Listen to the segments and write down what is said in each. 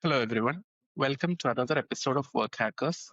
Hello, everyone. Welcome to another episode of Workhackers,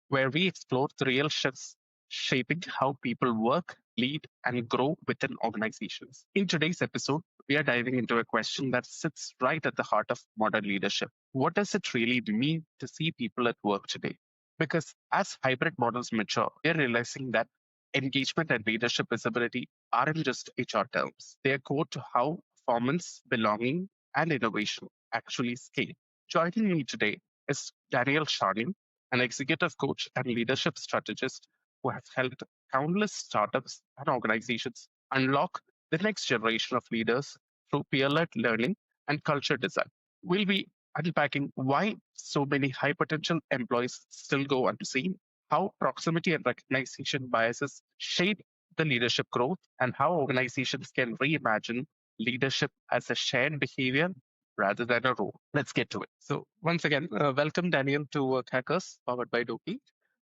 where we explore the real shifts shaping how people work, lead, and grow within organizations. In today's episode, we are diving into a question that sits right at the heart of modern leadership. What does it really mean to see people at work today? Because as hybrid models mature, we're realizing that engagement and leadership visibility aren't just HR terms. They are core to how performance, belonging, and innovation actually scale. Joining me today is Daneal Charney, an executive coach and leadership strategist who has helped countless startups and organizations unlock the next generation of leaders through peer led learning and culture design. We'll be unpacking why so many high potential employees still go unseen, how proximity and recognition biases shape the leadership growth, and how organizations can reimagine leadership as a shared behavior rather than a role. Let's get to it. So, once again, welcome Daniel to Work Hackers, powered by Doki.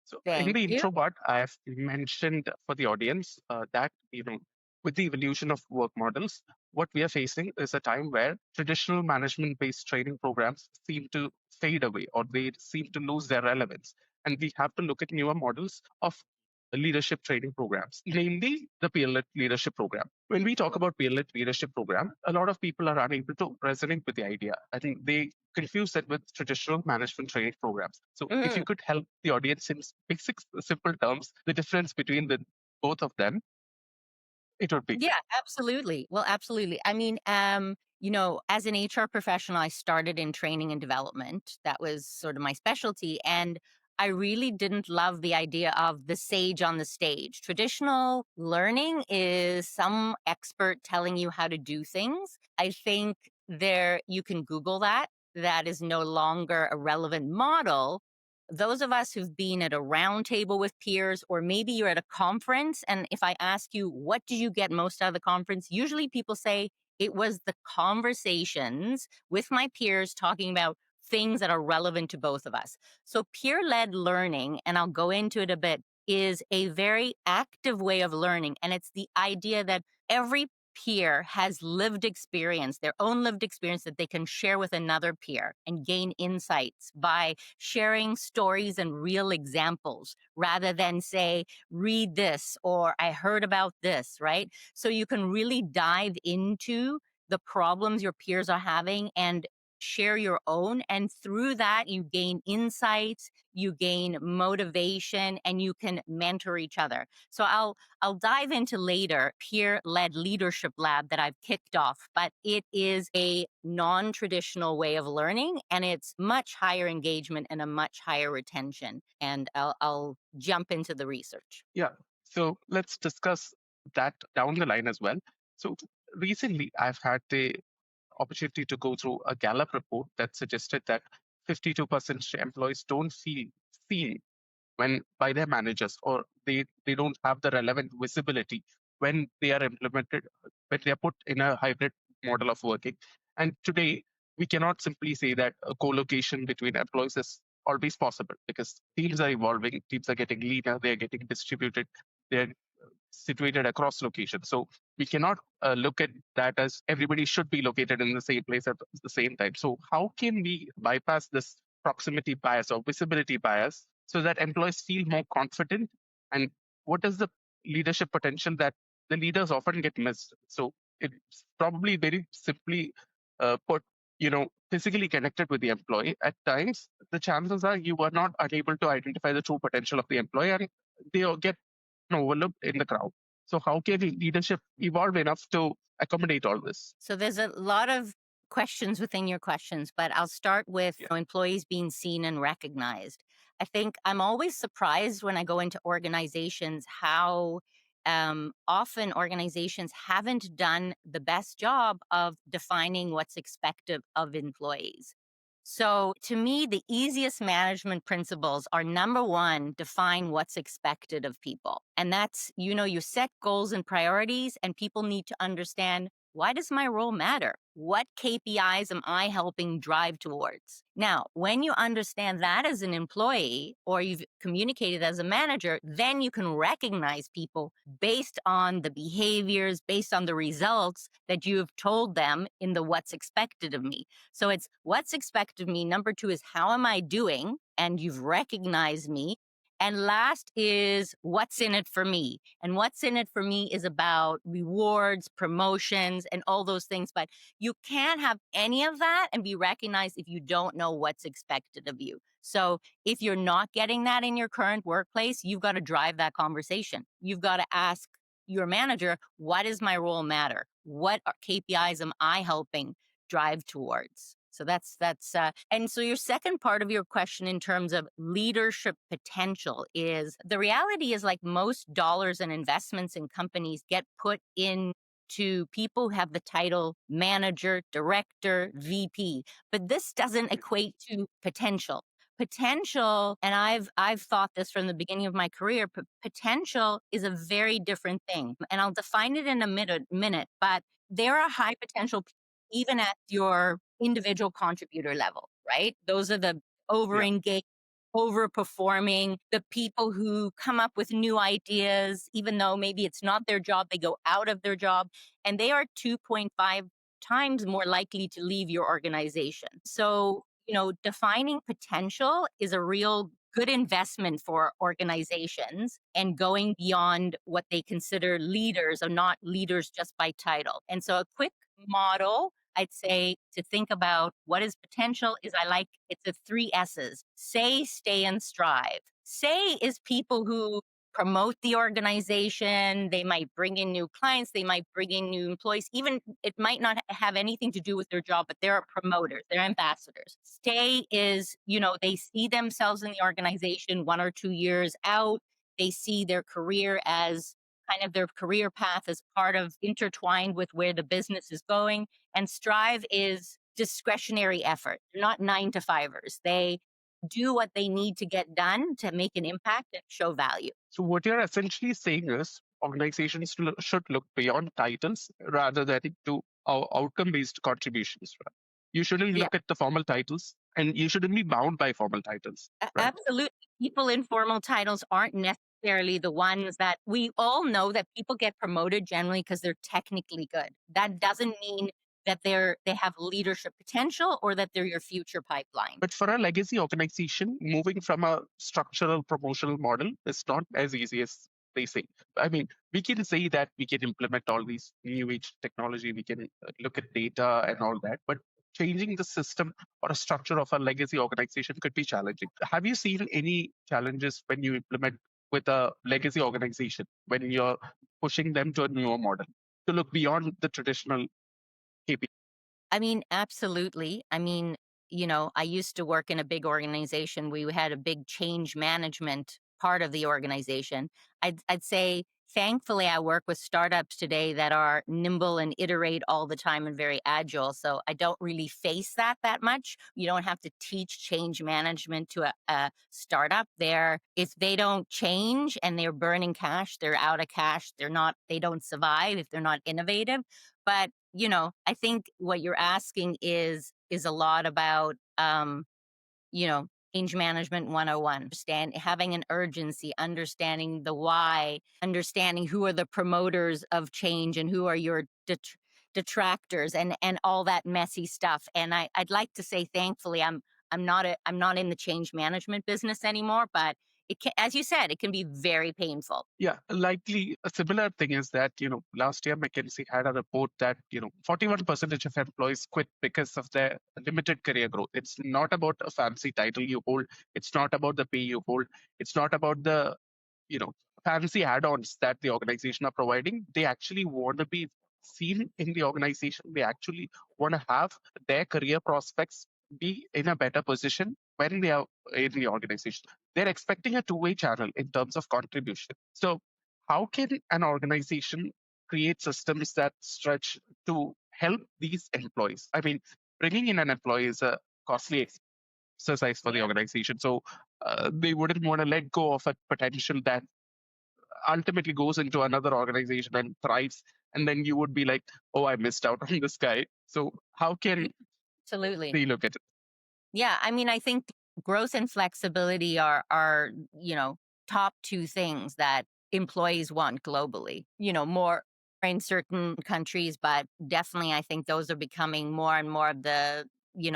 So, in Thank the you. intro part, I have mentioned for the audience that with the evolution of work models, what we are facing is a time where traditional management-based training programs seem to fade away, or they seem to lose their relevance, and we have to look at newer models of leadership training programs, namely the peer-led leadership program. When we talk about peer-led leadership program, a lot of people are unable to resonate with the idea. I think they confuse it with traditional management training programs. So if you Mhm. could help the audience in basic, simple terms, the difference between the both of them, it would be Yeah, great. absolutely. Well, absolutely. As an HR professional, I started in training and development. That was sort of my specialty. And I really didn't love the idea of the sage on the stage. Traditional learning is some expert telling you how to do things. I think you can Google that. That is no longer a relevant model. Those of us who've been at a round table with peers, or maybe you're at a conference, and if I ask you, what did you get most out of the conference? Usually people say it was the conversations with my peers talking about things that are relevant to both of us. So peer led learning, and I'll go into it a bit, is a very active way of learning. And it's the idea that every peer has lived experience, their own lived experience that they can share with another peer and gain insights by sharing stories and real examples rather than say, read this or I heard about this, right? So you can really dive into the problems your peers are having and share your own. And through that, you gain insights, you gain motivation, and you can mentor each other. So I'll dive into later peer-led leadership lab that I've kicked off, but it is a non-traditional way of learning and it's much higher engagement and a much higher retention. And I'll jump into the research. Yeah. So let's discuss that down the line as well. So recently, I've had the opportunity to go through a Gallup report that suggested that 52% employees don't feel seen when by their managers, or they don't have the relevant visibility when they are implemented, when they are put in a hybrid model of working. And today we cannot simply say that a co-location between employees is always possible, because teams are evolving, teams are getting leaner, they're getting distributed, they're situated across locations. So we cannot look at that as everybody should be located in the same place at the same time. So how can we bypass this proximity bias or visibility bias so that employees feel more confident? And what is the leadership potential that the leaders often get missed? So it's probably very simply put, physically connected with the employee. At times, the chances are you are not unable to identify the true potential of the employee, and they all get overlooked in the crowd. So how can leadership evolve enough to accommodate all this? So there's a lot of questions within your questions, but I'll start with Yeah. employees being seen and recognized. I think I'm always surprised when I go into organizations how often organizations haven't done the best job of defining what's expected of employees. So, to me, the easiest management principles are number one, define what's expected of people. And that's, you set goals and priorities, and people need to understand why does my role matter? What KPIs am I helping drive towards? Now, when you understand that as an employee or you've communicated as a manager, then you can recognize people based on the behaviors, based on the results that you have told them in the what's expected of me. So it's what's expected of me. Number two is how am I doing? And you've recognized me. And last is what's in it for me. And what's in it for me is about rewards, promotions, and all those things. But you can't have any of that and be recognized if you don't know what's expected of you. So if you're not getting that in your current workplace, you've got to drive that conversation. You've got to ask your manager, what does my role matter? KPIs am I helping drive towards? So and so your second part of your question in terms of leadership potential is the reality is like most dollars and investments in companies get put in to people who have the title manager, director, VP, but this doesn't equate to potential. Potential, and I've thought this from the beginning of my career, potential is a very different thing. And I'll define it in a minute, but there are high potential even at your individual contributor level, right? Those are the over Yeah. engaged, overperforming, the people who come up with new ideas, even though maybe it's not their job, they go out of their job, and they are 2.5 times more likely to leave your organization. So, defining potential is a real good investment for organizations and going beyond what they consider leaders or not leaders just by title. And so a quick model I'd say to think about what is potential is it's a three S's: say, stay, and strive. Say is people who promote the organization. They might bring in new clients. They might bring in new employees. Even it might not have anything to do with their job, but they're promoters, they're ambassadors. Stay is, they see themselves in the organization 1 or 2 years out. They see their career as kind of their career path as part of intertwined with where the business is going. And strive is discretionary effort. They're not nine to fivers. They do what they need to get done to make an impact and show value. So what you're essentially saying is organizations should look beyond titles rather than to outcome-based contributions. Right? You shouldn't Yeah, look at the formal titles, and you shouldn't be bound by formal titles. Right? absolutely. People in formal titles aren't necessarily the ones that we all know that people get promoted generally because they're technically good. That doesn't mean that they have leadership potential or that they're your future pipeline. But for a legacy organization, moving from a structural promotional model is not as easy as they say. I mean, we can say that we can implement all these new age technology, we can look at data and all that, but changing the system or a structure of a legacy organization could be challenging. Have you seen any challenges when you implement with a legacy organization, when you're pushing them to a newer model, to look beyond the traditional KPI? I mean, absolutely. I mean, I used to work in a big organization. We had a big change management part of the organization. I'd say, thankfully, I work with startups today that are nimble and iterate all the time and very agile. So I don't really face that much. You don't have to teach change management to a startup. If they don't change and they're burning cash, they're out of cash. They don't survive if they're not innovative. But I think what you're asking is a lot about you know, change management 101. Having an urgency, understanding the why, understanding who are the promoters of change and who are your detractors and all that messy stuff. And I'd like to say thankfully I'm not in the change management business anymore, but as you said, it can be very painful. Yeah, likely a similar thing is that, last year McKinsey had a report that, 41% of employees quit because of their limited career growth. It's not about a fancy title you hold. It's not about the pay you hold. It's not about the, you know, fancy add-ons that the organization are providing. They actually want to be seen in the organization. They actually want to have their career prospects be in a better position when they are in the organization. They're expecting a two-way channel in terms of contribution. So how can an organization create systems that stretch to help these employees? I mean, bringing in an employee is a costly exercise for the Yeah. organization. So they wouldn't want to let go of a potential that ultimately goes into another organization and thrives. and then you would be like, oh, I missed out on this guy. So how can Absolutely. they look at it? Yeah, I mean, I think growth and flexibility are, top two things that employees want globally. More in certain countries, but definitely I think those are becoming more and more of the,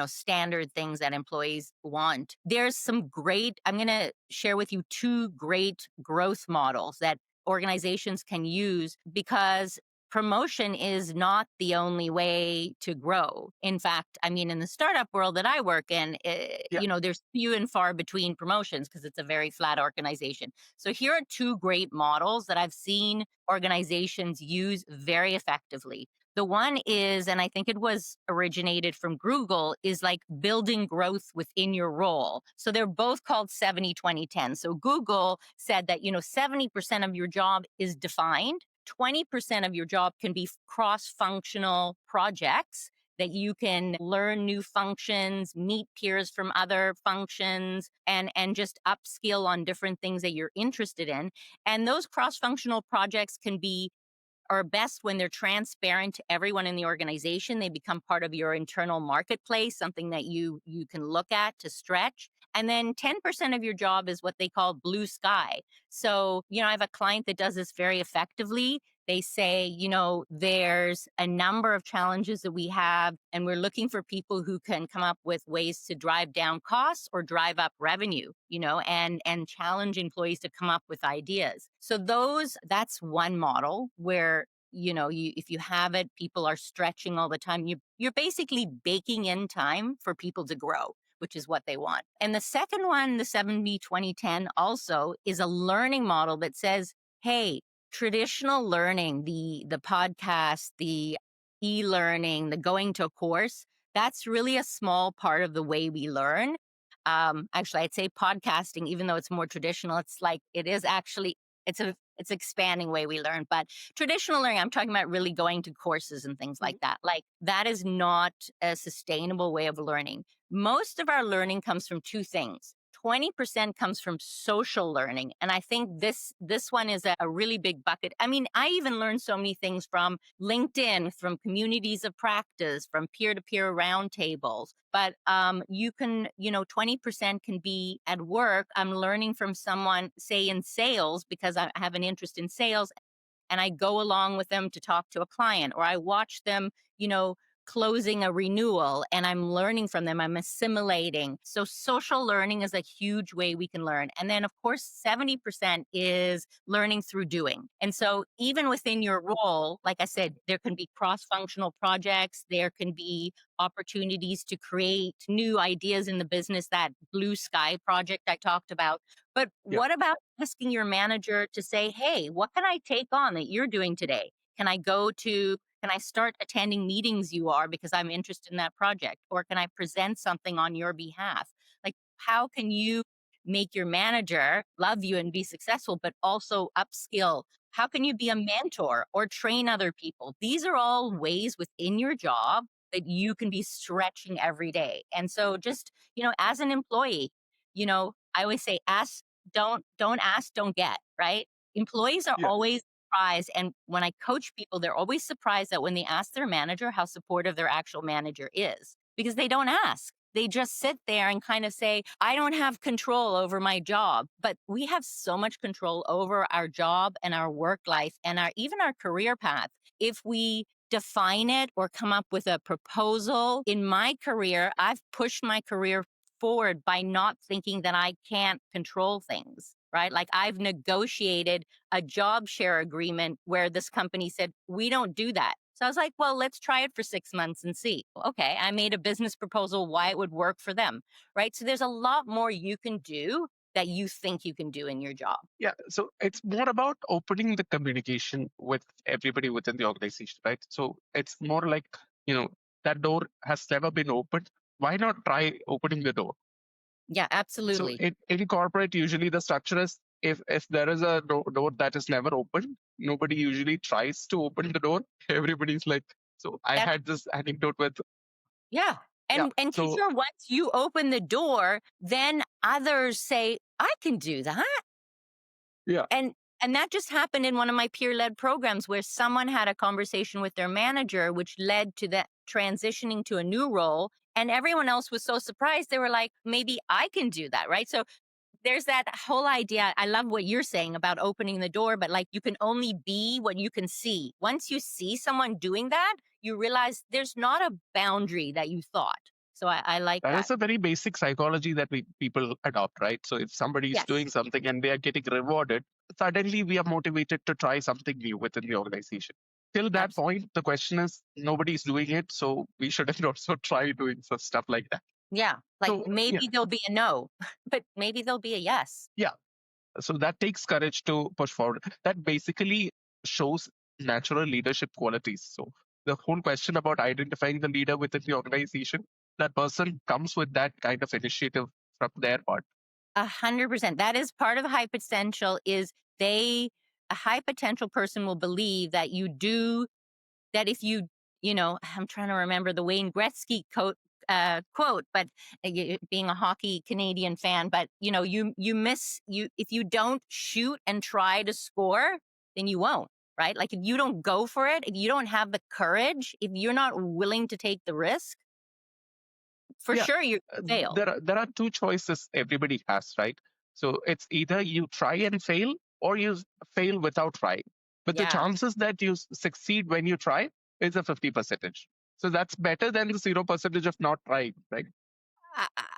standard things that employees want. There's some great, I'm going to share with you two great growth models that organizations can use because promotion is not the only way to grow. In fact, I mean, in the startup world that I work in, Yeah. there's few and far between promotions because it's a very flat organization. So here are two great models that I've seen organizations use very effectively. The one is, and I think it was originated from Google, is like building growth within your role. So they're both called 70-20-10. So Google said that, 70% of your job is defined, 20% of your job can be cross functional projects that you can learn new functions, meet peers from other functions, and just upskill on different things that you're interested in. And those cross functional projects can be are best when they're transparent to everyone in the organization. They become part of your internal marketplace, something that you can look at to stretch. And then 10% of your job is what they call blue sky. So, I have a client that does this very effectively. They say, there's a number of challenges that we have, and we're looking for people who can come up with ways to drive down costs or drive up revenue, and challenge employees to come up with ideas. So that's one model where if you have it, people are stretching all the time. You're basically baking in time for people to grow, which is what they want. And the second one, the 70-20-10, also is a learning model that says, hey, traditional learning, the podcast, the e-learning, the going to a course, that's really a small part of the way we learn. Actually, I'd say podcasting, even though it's more traditional, it is actually it's expanding way we learn. But traditional learning, I'm talking about really going to courses and things like Mhm. that. Like that is not a sustainable way of learning. Most of our learning comes from two things. 20% comes from social learning. And I think this one is a really big bucket. I mean, I even learned so many things from LinkedIn, from communities of practice, from peer-to-peer roundtables. But you can, 20% can be at work. I'm learning from someone, say in sales, because I have an interest in sales, and I go along with them to talk to a client, or I watch them, closing a renewal, and I'm learning from them. I'm assimilating. So social learning is a huge way we can learn. And then of course, 70% is learning through doing. And so even within your role, like I said, there can be cross-functional projects, there can be opportunities to create new ideas in the business, that blue sky project I talked about. But Yeah. what about asking your manager to say, hey, what can I take on that you're doing today? Can I start attending meetings you are because I'm interested in that project? Or can I present something on your behalf? Like, how can you make your manager love you and be successful, but also upskill? How can you be a mentor or train other people? These are all ways within your job that you can be stretching every day. And so just, as an employee, I always say don't ask, don't get, right? Employees are Yeah. always surprised. And when I coach people, they're always surprised that when they ask their manager how supportive their actual manager is, because they don't ask. They just sit there and kind of say, I don't have control over my job. But we have so much control over our job and our work life and even our career path. If we define it or come up with a proposal, in my career, I've pushed my career forward by not thinking that I can't control things, right? Like I've negotiated a job share agreement where this company said, we don't do that. So I was like, well, let's try it for 6 months and see. Okay, I made a business proposal why it would work for them, right? So there's a lot more you can do that you think you can do in your job. Yeah. So it's more about opening the communication with everybody within the organization, right? So it's more like, you know, that door has never been opened. Why not try opening the door? Yeah, So absolutely. in corporate, usually the structure is, if there is a door that is never opened, nobody usually tries to open the door. Everybody's like, so I That's had this anecdote with, yeah. yeah. And So sure, once you open the door, then others say, I can do that. yeah, And And that just happened in one of my peer led programs where someone had a conversation with their manager, which led to that transitioning to a new role. And everyone else was so surprised. They were like, maybe I can do that. Right. So there's that whole idea. I love what you're saying about opening the door, but like you can only be what you can see. Once you see someone doing that, you realize there's not a boundary that you thought. So I like That that. is a very basic psychology that we people adopt, right? So if somebody is doing Yes. something and they are getting rewarded, suddenly we are motivated to try something new within the organization. Till that Absolutely. point, the question is nobody's doing it, so we shouldn't also try doing some stuff like that. Yeah. Like So yeah, maybe there'll be a no, but maybe there'll be a yes. yeah. So that takes courage to push forward. That basically shows natural leadership qualities. So the whole question about identifying the leader within the organization, that person comes with that kind of initiative from their part. 100%. That is part of high potential is they a high potential person will believe that you do that if you, I'm trying to remember the Wayne Gretzky quote, but being a hockey Canadian fan, but you miss you if you don't shoot and try to score, then you won't, right? Like if you don't go for it, if you don't have the courage, if you're not willing to take the risk, for Yeah, sure you fail. there are two choices everybody has, right? So it's either you try and fail or you fail without trying. But the Yeah. chances that you succeed when you try is a 50 percentage. So that's better than the 0% of not trying, right?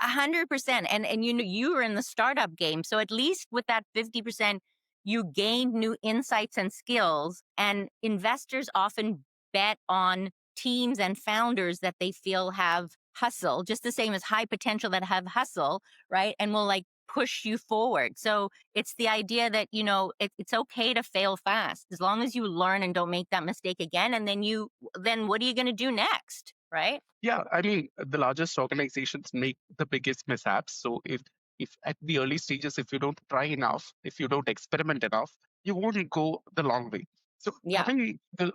100%. And you were in the startup game. So at least with that 50%, you gained new insights and skills. And investors often bet on teams and founders that they feel have hustle, just the same as high potential that have hustle, right? And will like push you forward. So it's the idea that, it's okay to fail fast as long as you learn and don't make that mistake again. And then what are you going to do next? Right? Yeah, I mean, the largest organizations make the biggest mishaps. So if at the early stages, if you don't try enough, if you don't experiment enough, you won't go the long way. So Yeah. coming the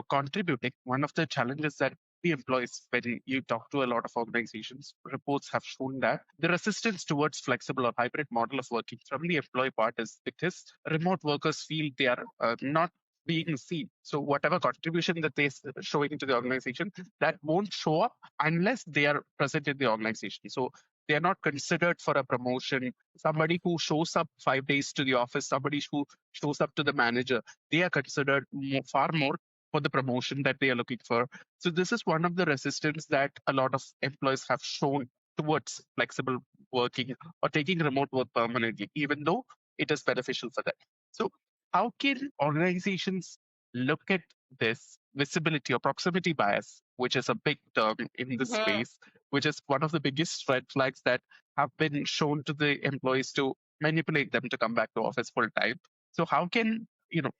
contributing, one of the challenges that the employees, when you talk to a lot of organizations, reports have shown that the resistance towards flexible or hybrid model of working from the employee part is because remote workers feel they are not being seen. So whatever contribution that they're showing to the organization, that won't show up unless they are present in the organization. So they are not considered for a promotion. Somebody who shows up 5 days to the office, somebody who shows up to the manager, they are considered far more for the promotion that they are looking for. So this is one of the resistance that a lot of employees have shown towards flexible working or taking remote work permanently, even though it is beneficial for them. So how can organizations look at this visibility or proximity bias, which is a big term in this Mhm. space, which is one of the biggest red flags that have been shown to the employees to manipulate them to come back to office full time? So how can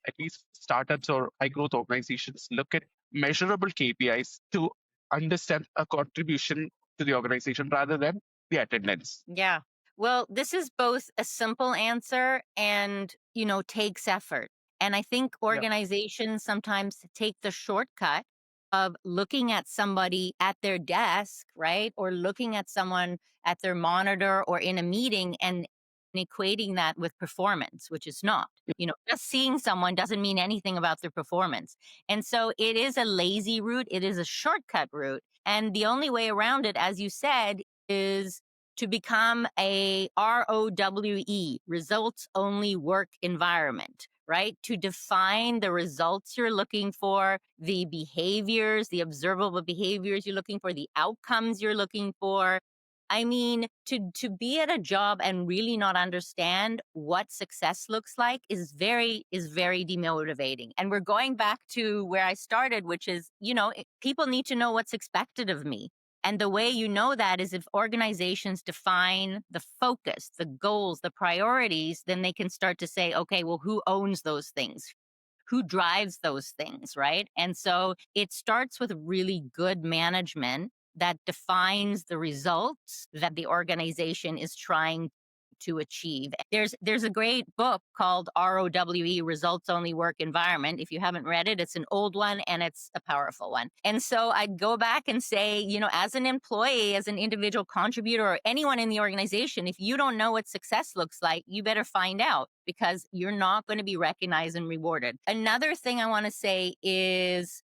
at least startups or high growth organizations look at measurable KPIs to understand a contribution to the organization rather than the attendance? Yeah. Well, this is both a simple answer and, takes effort. And I think Yeah. organizations sometimes take the shortcut of looking at somebody at their desk, right? Or looking at someone at their monitor or in a meeting and equating that with performance, which is not. Just seeing someone doesn't mean anything about their performance. And so it is a lazy route, it is a shortcut route. And the only way around it, as you said, is to become a ROWE, results only work environment, right? To define the results you're looking for, the behaviors, the observable behaviors you're looking for, the outcomes you're looking for. I mean, to be at a job and really not understand what success looks like is very demotivating. And we're going back to where I started, which is, people need to know what's expected of me. And the way you know that is if organizations define the focus, the goals, the priorities, then they can start to say, okay, well, who owns those things? Who drives those things, right? And so it starts with really good management that defines the results that the organization is trying to achieve. There's a great book called ROWE, Results Only Work Environment. If you haven't read it, it's an old one and it's a powerful one. And so I'd go back and say, as an employee, as an individual contributor, or anyone in the organization, if you don't know what success looks like, you better find out, because you're not going to be recognized and rewarded. Another thing I want to say is,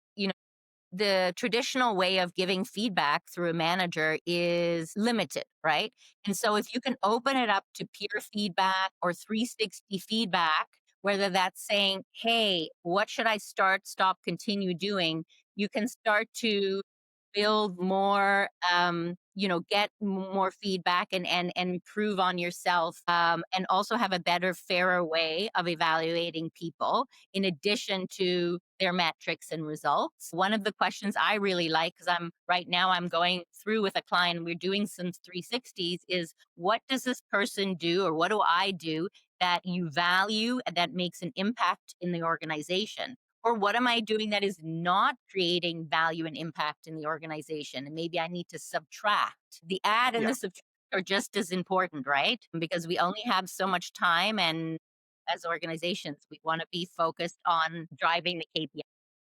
the traditional way of giving feedback through a manager is limited, right? And so if you can open it up to peer feedback or 360 feedback, whether that's saying, hey, what should I start, stop, continue doing? You can start to build more, get more feedback and improve on yourself, and also have a better, fairer way of evaluating people in addition to their metrics and results. One of the questions I really like, because I'm going through with a client, we're doing some 360s, is what does this person do, or what do I do that you value and that makes an impact in the organization? Or what am I doing that is not creating value and impact in the organization? And maybe I need to subtract. The add and Yeah. the subtract are just as important, right? Because we only have so much time. And as organizations, we want to be focused on driving the KPI.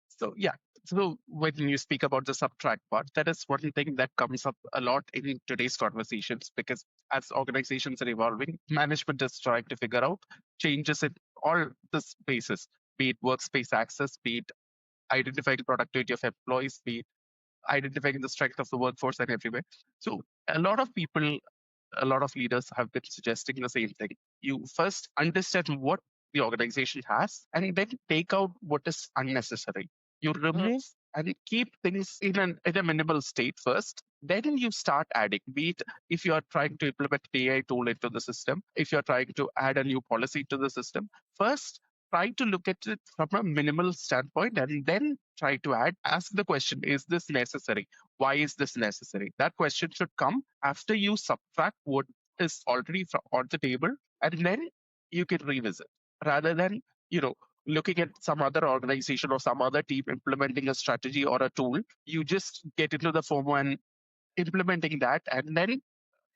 So yeah. So when you speak about the subtract part, that is one thing that comes up a lot in today's conversations, because as organizations are evolving, management is trying to figure out changes in all the spaces, be it workspace access, be it identifying productivity of employees, be it identifying the strength of the workforce and everywhere. So a lot of people, a lot of leaders have been suggesting the same thing. You first understand what the organization has and then take out what is unnecessary. You Mhm. remove and keep things in a minimal state first. Then you start adding, be it if you are trying to implement an AI tool into the system, if you're trying to add a new policy to the system, first try to look at it from a minimal standpoint and then try to add. Ask the question, is this necessary? Why is this necessary? That question should come after you subtract what is already on the table, and then you can revisit, rather than you know looking at some other organization or some other team implementing a strategy or a tool. You just get into the FOMO and implementing that, and then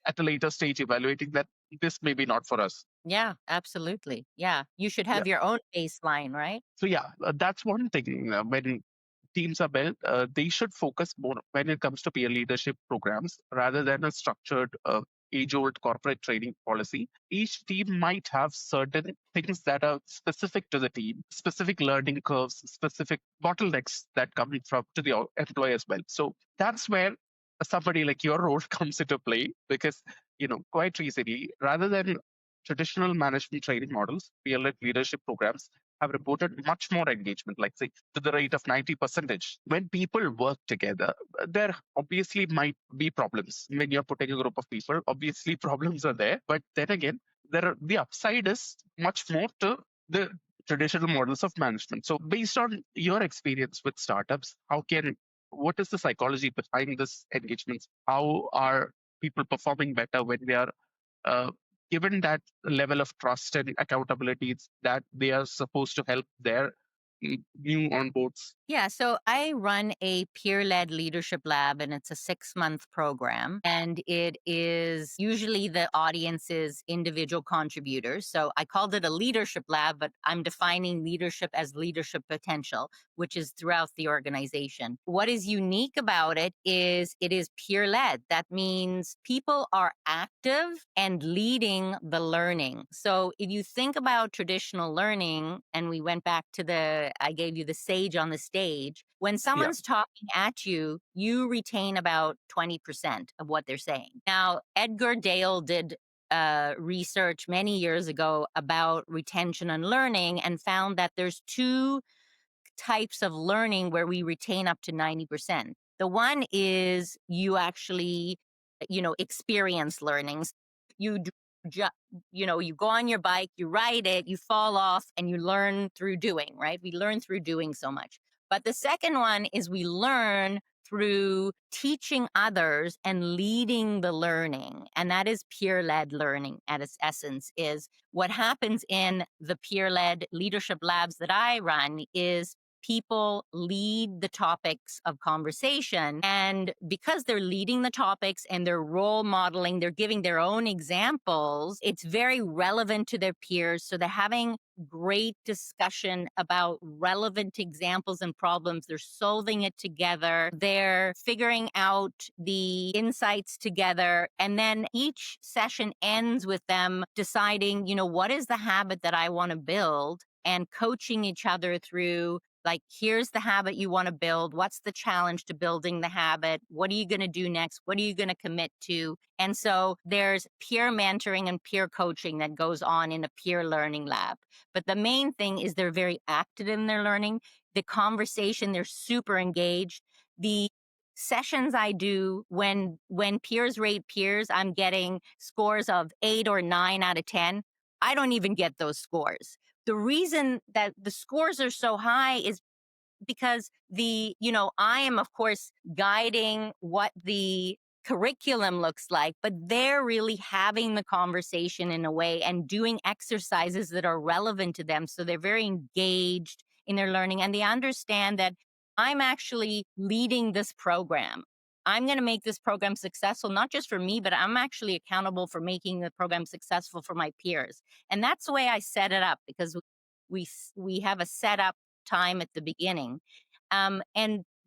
at a later stage evaluating that this may be not for us. Yeah, absolutely. Yeah. You should Yeah. have your own baseline, right? So yeah, that's one thing. When teams are built, they should focus more when it comes to peer leadership programs rather than a structured, age-old corporate training policy. Each team might have certain things that are specific to the team, specific learning curves, specific bottlenecks that come from to the employee as well. So that's where somebody like your role comes into play, because quite easily, rather than traditional management training models, peer-led leadership programs have reported much more engagement, like say to the rate of 90 percentage. When people work together, there obviously might be problems. When you're putting a group of people, obviously problems are there. But then again, the upside is much more to the traditional models of management. So based on your experience with startups, what is the psychology behind this engagements? How are people performing better when they are uh, given that level of trust and accountability that they are supposed to help their new onboards? Yeah, so I run a peer led leadership lab, and it's a 6-month program. And it is usually the audience is individual contributors. So I called it a leadership lab, but I'm defining leadership as leadership potential, which is throughout the organization. What is unique about it is peer led. That means people are active and leading the learning. So if you think about traditional learning, and we went back to I gave you the sage on the stage, when Yeah, someone's talking at you, you retain about 20% of what they're saying. Now, Edgar Dale did research many years ago about retention and learning and found that there's two types of learning where we retain up to 90%. The one is you actually, experience learnings. You do, ju- you go on your bike, you ride it, you fall off, and you learn through doing, right? We learn through doing so much. But the second one is we learn through teaching others and leading the learning. And that is peer led learning at its essence. Is what happens in the peer led leadership labs that I run is people lead the topics of conversation. And because they're leading the topics and they're role modeling, they're giving their own examples, it's very relevant to their peers. So they're having great discussion about relevant examples and problems. They're solving it together. They're figuring out the insights together. And then each session ends with them deciding, what is the habit that I want to build, and coaching each other through, like, here's the habit you want to build. What's the challenge to building the habit? What are you going to do next? What are you going to commit to? And so there's peer mentoring and peer coaching that goes on in a peer learning lab. But the main thing is they're very active in their learning. The conversation, they're super engaged. The sessions I do, when peers rate peers, I'm getting scores of 8 or 9 out of 10. I don't even get those scores. The reason that the scores are so high is because I am, of course, guiding what the curriculum looks like, but they're really having the conversation in a way and doing exercises that are relevant to them. So they're very engaged in their learning, and they understand that I'm actually leading this program. I'm going to make this program successful, not just for me, but I'm actually accountable for making the program successful for my peers. And that's the way I set it up, because we have a setup time at the beginning. And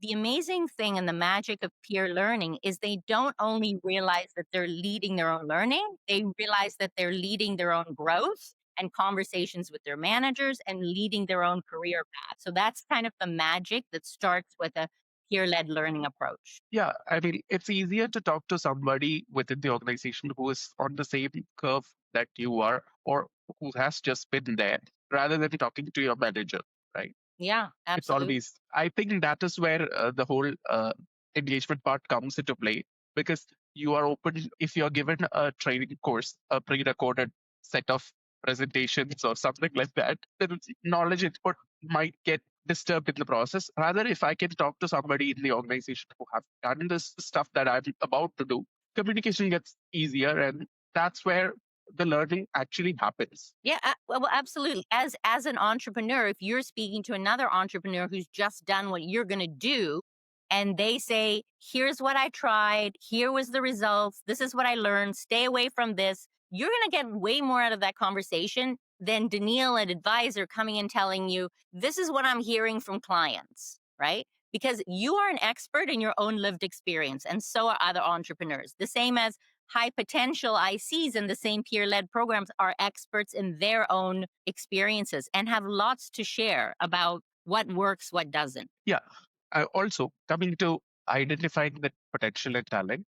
the amazing thing and the magic of peer learning is they don't only realize that they're leading their own learning, they realize that they're leading their own growth and conversations with their managers and leading their own career path. So that's kind of the magic that starts with a peer led learning approach. Yeah, I mean, it's easier to talk to somebody within the organization who is on the same curve that you are, or who has just been there, rather than talking to your manager, right? Yeah, It's absolutely. always, I think that is where the whole engagement part comes into play, because you are open. If you're given a training course, a pre-recorded set of presentations or something like that, then knowledge input might get disturbed in the process. Rather, if I can talk to somebody in the organization who have done this stuff that I'm about to do, communication gets easier, and that's where the learning actually happens. Yeah, well, absolutely. As an entrepreneur, if you're speaking to another entrepreneur who's just done what you're going to do, and they say, "Here's what I tried. Here was the results. This is what I learned. Stay away from this." You're going to get way more out of that conversation than Daniil, an advisor, coming and telling you, "This is what I'm hearing from clients," right? Because you are an expert in your own lived experience, and so are other entrepreneurs. The same as high potential ICs in the same peer led programs are experts in their own experiences and have lots to share about what works, what doesn't. Yeah. Also, coming to identifying the potential and talent,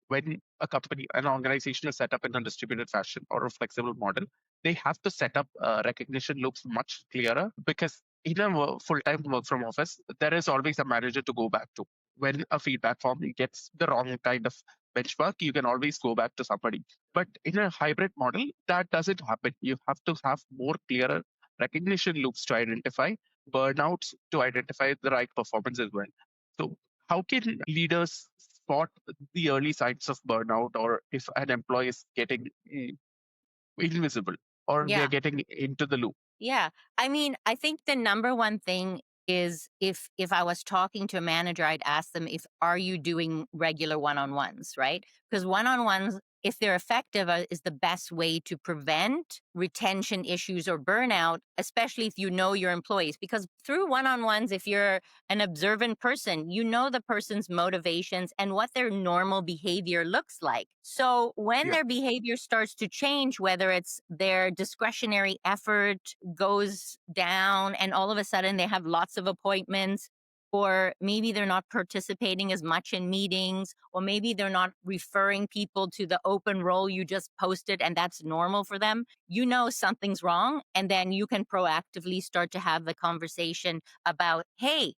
when a company, an organization is set up in a distributed fashion or a flexible model, they have to set up recognition loops much clearer, because in a full-time work from office, there is always a manager to go back to. When a feedback form gets the wrong kind of benchmark, you can always go back to somebody. But in a hybrid model, that doesn't happen. You have to have more clearer recognition loops to identify burnouts, to identify the right performance as well. So, how can leaders spot the early signs of burnout, or if an employee is getting invisible, or they're Yeah. getting into the loop? Yeah. I mean, I think the number one thing is, if I was talking to a manager, I'd ask them, if are you doing regular one-on-ones, right? Because one-on-ones, if they're effective, is the best way to prevent retention issues or burnout, especially if you know your employees. Because through one-on-ones, if you're an observant person, you know the person's motivations and what their normal behavior looks like. So when Yeah. their behavior starts to change, whether it's their discretionary effort goes down and all of a sudden they have lots of appointments, or maybe they're not participating as much in meetings, or maybe they're not referring people to the open role you just posted and that's normal for them, something's wrong. And then you can proactively start to have the conversation about, hey,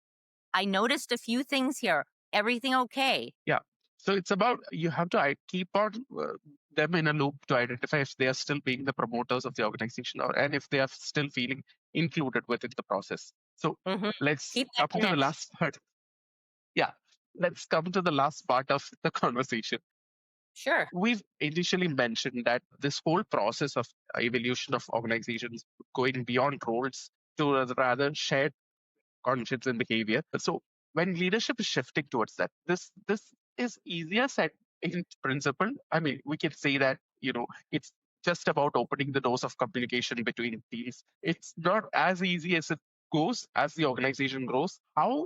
I noticed a few things here. Everything okay? Yeah. So it's about, you have to keep on them in a loop to identify if they are still being the promoters of the organization, and if they are still feeling included within the process. So Hmm. let's Keep that come to the connection. last part. Yeah. Let's come to the last part of the conversation. Sure. We've initially mentioned that this whole process of evolution of organizations going beyond roles to a rather shared conscience and behavior. So when leadership is shifting towards that, this is easier said in principle. I mean, we can say that, it's just about opening the doors of communication between teams. It's not as easy as it goes as the organization grows.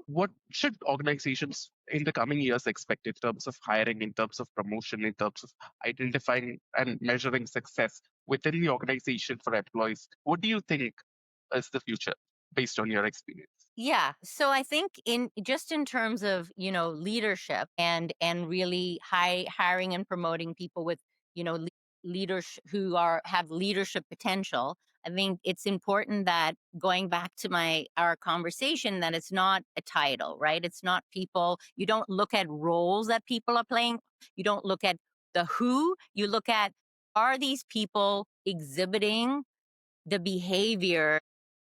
What should organizations in the coming years expect in terms of hiring, in terms of promotion, in terms of identifying and measuring success within the organization for employees? What do you think is the future based on your experience? Yeah. So I think in terms of, leadership and really hiring and promoting people with, leaders who have leadership potential. I think it's important that, going back to my our conversation, that it's not a title, right? It's not people. You don't look at roles that people are playing. You don't look at the who. You look at, are these people exhibiting the behavior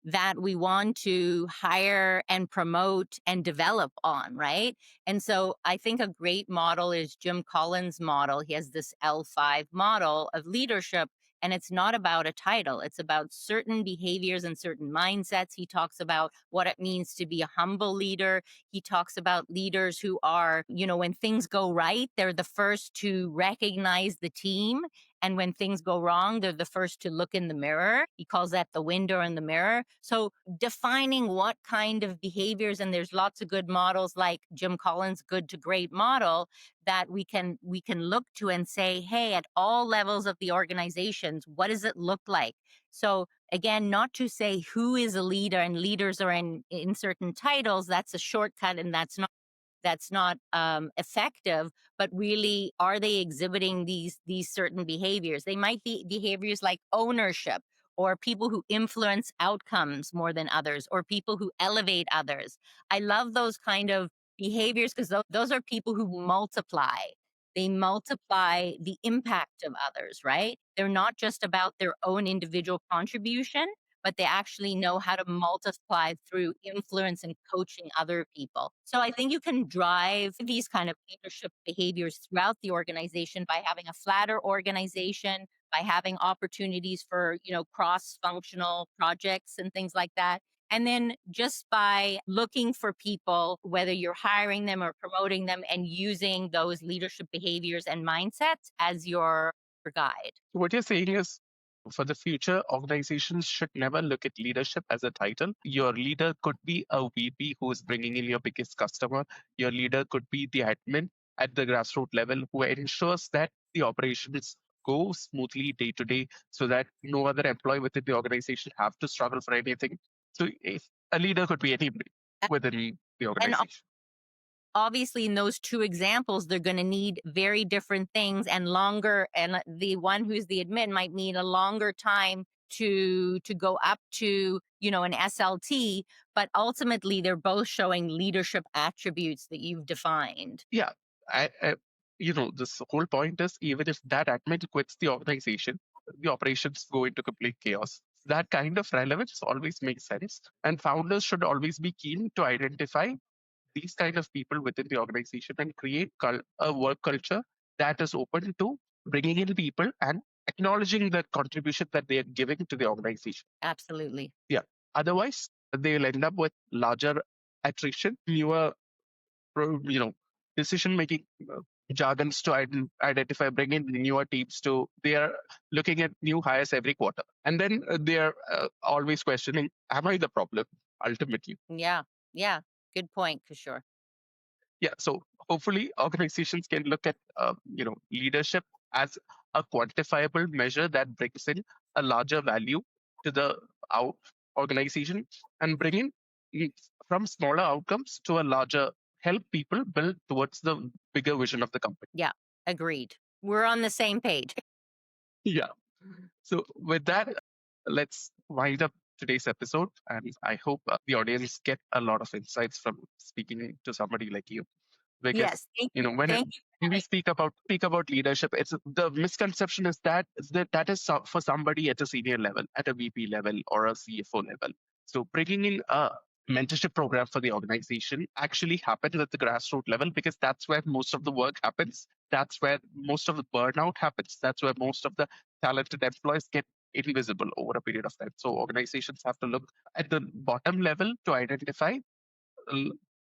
that we want to hire and promote and develop on, right? And so I think a great model is Jim Collins' model. He has this L5 model of leadership, and it's not about a title. It's about certain behaviors and certain mindsets. He talks about what it means to be a humble leader. He talks about leaders who are, when things go right, they're the first to recognize the team, and when things go wrong, they're the first to look in the mirror. He calls that the window in the mirror. So defining what kind of behaviors, and there's lots of good models like Jim Collins' good to great model, that we can look to and say, hey, at all levels of the organizations, what does it look like? So again, not to say who is a leader, and leaders are in certain titles. That's a shortcut, and that's not effective. But really, are they exhibiting these certain behaviors? They might be behaviors like ownership, or people who influence outcomes more than others, or people who elevate others. I love those kind of behaviors, because those are people who multiply. They multiply the impact of others, right? They're not just about their own individual contribution, but they actually know how to multiply through influence and coaching other people. So I think you can drive these kind of leadership behaviors throughout the organization by having a flatter organization, by having opportunities for, cross-functional projects and things like that. And then just by looking for people, whether you're hiring them or promoting them, and using those leadership behaviors and mindsets as your guide. So what you're saying is, for the future, organizations should never look at leadership as a title. Your leader could be a VP who is bringing in your biggest customer. Your leader could be the admin at the grassroots level who ensures that the operations go smoothly day to day, so that no other employee within the organization have to struggle for anything. So if a leader could be anybody within the And organization. obviously, in those two examples, they're going to need very different things, and longer, and the one who's the admin might need a longer time to go up to, an SLT. But ultimately, they're both showing leadership attributes that you've defined. Yeah, this whole point is, even if that admin quits the organization, the operations go into complete chaos. That kind of relevance always makes sense, and founders should always be keen to identify these kind of people within the organization and create a work culture that is open to bringing in people and acknowledging the contribution that they are giving to the organization. Absolutely. Yeah. Otherwise, they'll end up with larger attrition, newer you know decision making jargons to identify, bring in newer teams to, they are looking at new hires every quarter, and then they are always questioning, am I the problem ultimately? Yeah. Yeah. Good point, for sure. Yeah, so hopefully organizations can look at leadership as a quantifiable measure that brings in a larger value to the out organization, and bring in mm, from smaller outcomes to a larger, help people build towards the bigger vision of the company. Yeah. Agreed. We're on the same page. Yeah. So with that, let's wind up today's episode, and I hope the audience get a lot of insights from speaking to somebody like you. Because Yes. Thank you you. know when Thank you when for we having. speak about leadership, it's the misconception is that is for somebody at a senior level, at a VP level or a CFO level. So bringing in a mentorship program for the organization actually happens at the grassroots level, because that's where most of the work happens. That's where most of the burnout happens. That's where most of the talented employees get invisible over a period of time. So organizations have to look at the bottom level to identify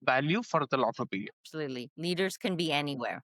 value for the longer period. Absolutely. Leaders can be anywhere.